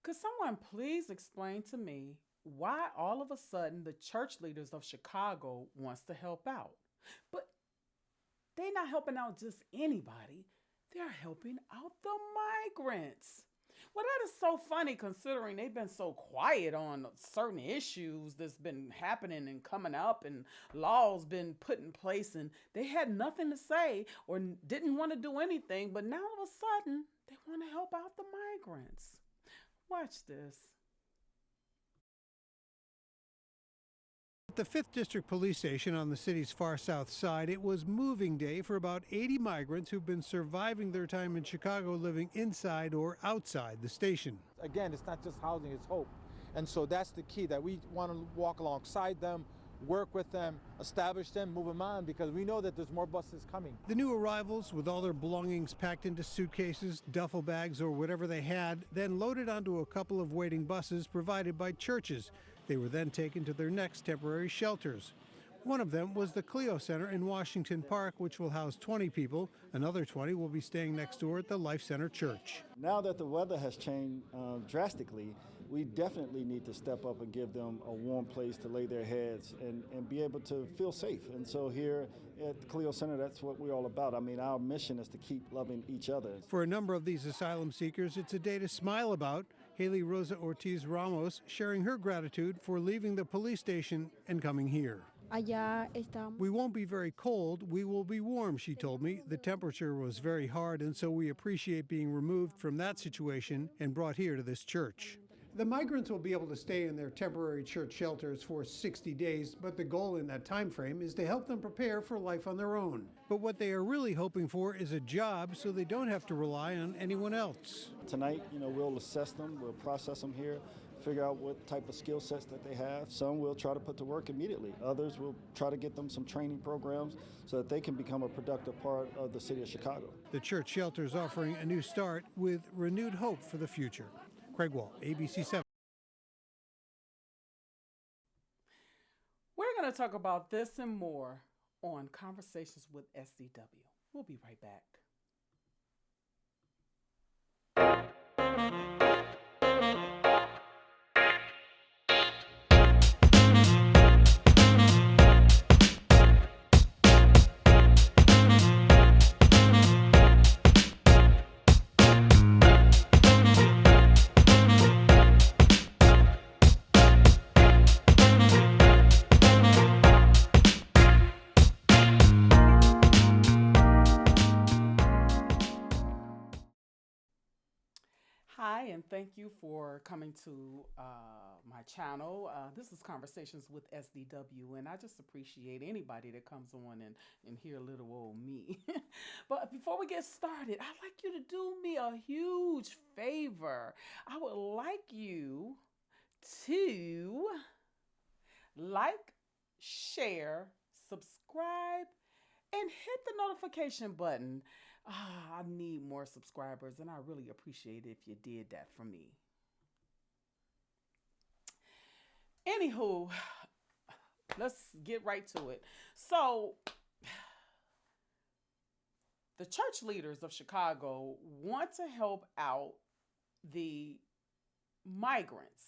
Could someone please explain to me why all of a sudden the church leaders of Chicago wants to help out? But they're not helping out just anybody. They're helping out the migrants. Well, that is so funny considering they've been so quiet on certain issues that's been happening and coming up and laws been put in place and they had nothing to say or didn't want to do anything, but now all of a sudden they want to help out the migrants. Watch this. At the 5th District Police Station on the city's far south side, it was moving day for about 80 migrants who've been surviving their time in Chicago living inside or outside the station. Again, it's not just housing, it's hope. And so that's the key, that we want to walk alongside them, work with them, establish them, move them on, because we know that there's more buses coming. The new arrivals, with all their belongings packed into suitcases, duffel bags, or whatever they had, then loaded onto a couple of waiting buses provided by churches. They were then taken to their next temporary shelters. One of them was the Clio Center in Washington Park, which will house 20 people. Another 20 will be staying next door at the Life Center Church. Now that the weather has changed drastically, we definitely need to step up and give them a warm place to lay their heads and be able to feel safe. And so here at the Clio Center, that's what we're all about. I mean, our mission is to keep loving each other. For a number of these asylum seekers, it's a day to smile about. Haley Rosa Ortiz Ramos sharing her gratitude for leaving the police station and coming here. We won't be very cold, we will be warm, she told me. The temperature was very hard, and so we appreciate being removed from that situation and brought here to this church. The migrants will be able to stay in their temporary church shelters for 60 days, but the goal in that time frame is to help them prepare for life on their own. But what they are really hoping for is a job so they don't have to rely on anyone else. Tonight, we'll assess them, we'll process them here, figure out what type of skill sets that they have. Some we'll try to put to work immediately. Others will try to get them some training programs so that they can become a productive part of the city of Chicago. The church shelter is offering a new start with renewed hope for the future. Craig Wall, ABC 7. We're going to talk about this and more on Conversations with SDW. We'll be right back. Hi, and thank you for coming to my channel. This is Conversations with SDW, and I just appreciate anybody that comes on and hear little old me. But before we get started, I'd like you to do me a huge favor. I would like you to like, share, subscribe, and hit the notification button. I need more subscribers, and I really appreciate it if you did that for me. Anywho, let's get right to it. So, the church leaders of Chicago want to help out the migrants.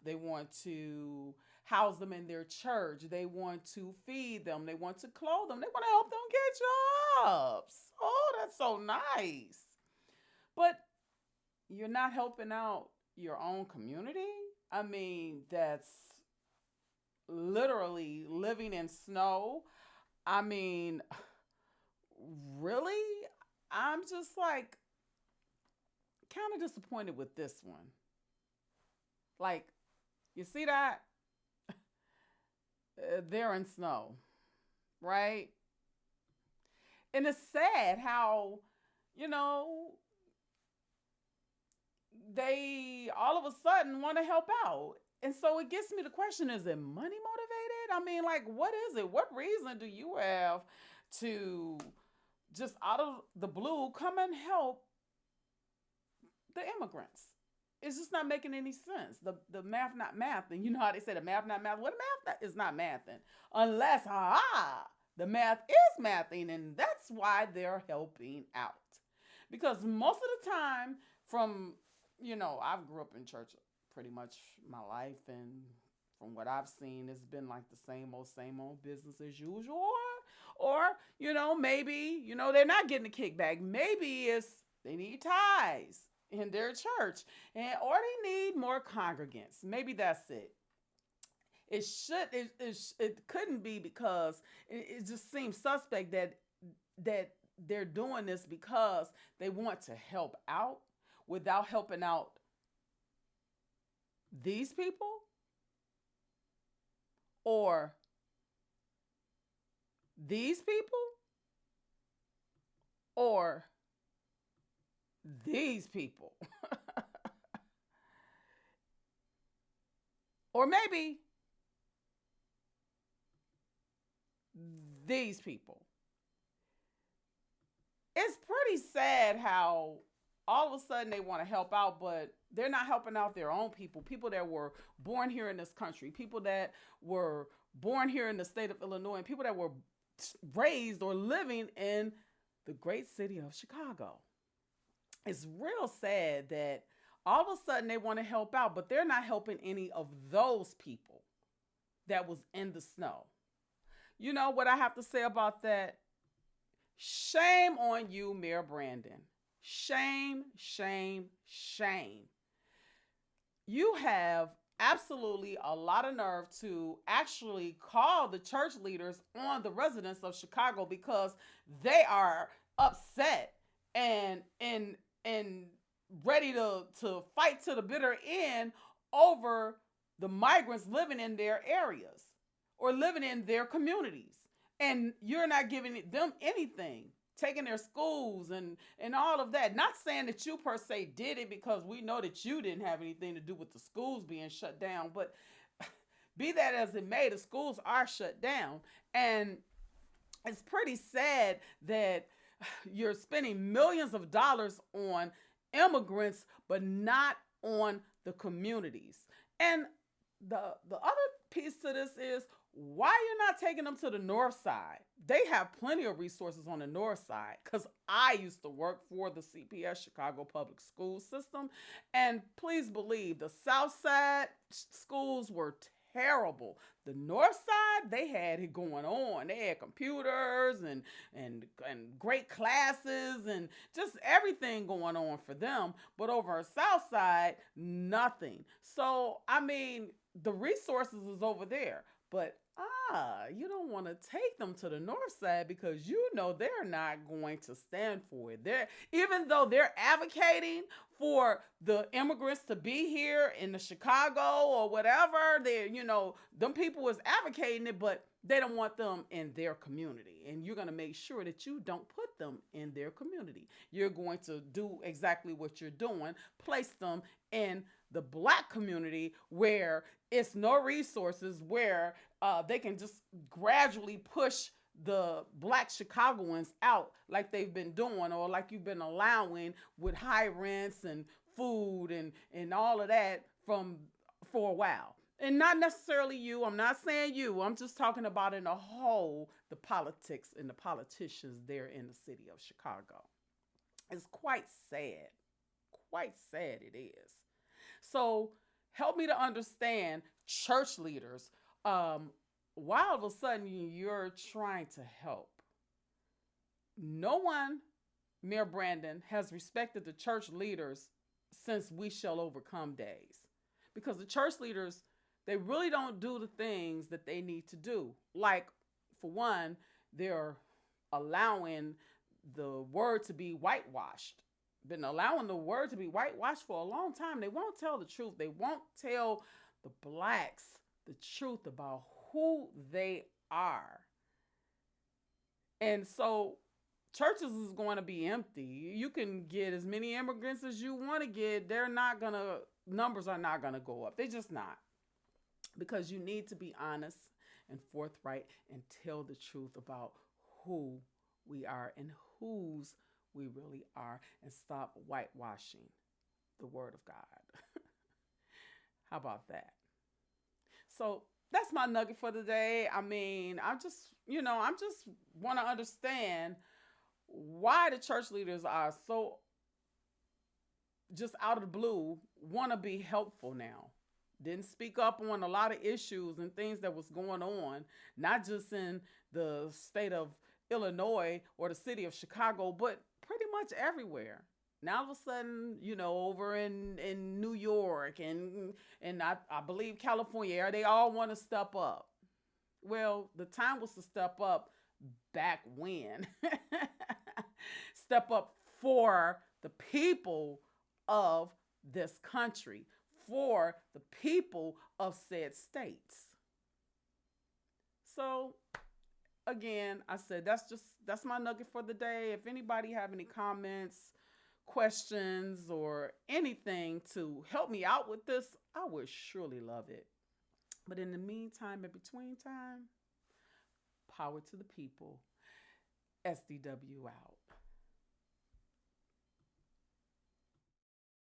They want to house them in their church. They want to feed them. They want to clothe them. They want to help them get jobs. Oh, that's so nice. But you're not helping out your own community? I mean, that's literally living in snow. I mean, really? I'm just like kind of disappointed with this one. Like, you see that? They're in snow, right? And it's sad how, they all of a sudden want to help out. And so it gets me the question, is it money motivated? I mean, like, what is it? What reason do you have to just out of the blue come and help the immigrants? It's just not making any sense. The math not mathing. You know how they say the math not math? Well, the math is not mathing. Unless, the math is mathing, and that's why they're helping out. Because most of the time, from, I've grew up in church pretty much my life, and from what I've seen, it's been like the same old business as usual. Or maybe, they're not getting a kickback. Maybe it's they need tithes in their church, or they need more congregants. Maybe that's it. It couldn't be because it just seems suspect that they're doing this because they want to help out without helping out these people, or these people, or these people. Or maybe these people. It's pretty sad how all of a sudden they want to help out, but they're not helping out their own people that were born here in this country, people that were born here in the state of Illinois, and people that were raised or living in the great city of Chicago. It's real sad that all of a sudden they want to help out, but they're not helping any of those people that was in the snow. You know what I have to say about that? Shame on you, Mayor Brandon. Shame, shame, shame. You have absolutely a lot of nerve to actually call the church leaders on the residents of Chicago because they are upset and ready to fight to the bitter end over the migrants living in their areas or living in their communities. And you're not giving them anything, taking their schools and all of that. Not saying that you per se did it, because we know that you didn't have anything to do with the schools being shut down. But be that as it may, the schools are shut down. And it's pretty sad that you're spending millions of dollars on immigrants, but not on the communities. And the other piece to this is, why you're not taking them to the north side? They have plenty of resources on the north side, because I used to work for the CPS, Chicago Public School System, and please believe the south side schools were terrible. The north side, they had it going on. They had computers and great classes and just everything going on for them. But over on south side, nothing. So, I mean, the resources is over there. But you don't want to take them to the north side because you know they're not going to stand for it. Even though they're advocating for the immigrants to be here in the Chicago or whatever, them people is advocating it, but they don't want them in their community. And you're going to make sure that you don't put them in their community. You're going to do exactly what you're doing, place them in the Black community where it's no resources, where they can just gradually push the Black Chicagoans out like they've been doing, or like you've been allowing with high rents and food and all of that for a while. And not necessarily you. I'm not saying you. I'm just talking about in a whole, the politics and the politicians there in the city of Chicago. It's quite sad. Quite sad it is. So help me to understand, church leaders, why all of a sudden you're trying to help. No one, Mayor Brandon, has respected the church leaders since We Shall Overcome days. Because the church leaders, they really don't do the things that they need to do. Like, for one, they're allowing the word to be whitewashed. Been allowing the word to be whitewashed for a long time. They won't tell the truth. They won't tell the Blacks the truth about who they are. And so churches is going to be empty. You can get as many immigrants as you want to get. Numbers are not going to go up. They're just not. Because you need to be honest and forthright and tell the truth about who we are and whose we really are, and stop whitewashing the word of God. How about that? So that's my nugget for today. I mean, I just want to understand why the church leaders are so just out of the blue want to be helpful now. Didn't speak up on a lot of issues and things that was going on, not just in the state of Illinois or the city of Chicago, but pretty much everywhere. Now all of a sudden, over in New York and I believe California, they all want to step up. Well, the time was to step up back when. Step up for the people of this country, for the people of said states. So again, I said that's my nugget for the day. If anybody have any comments, questions, or anything to help me out with this, I would surely love it. But in the meantime, in between time, power to the people. SDW out.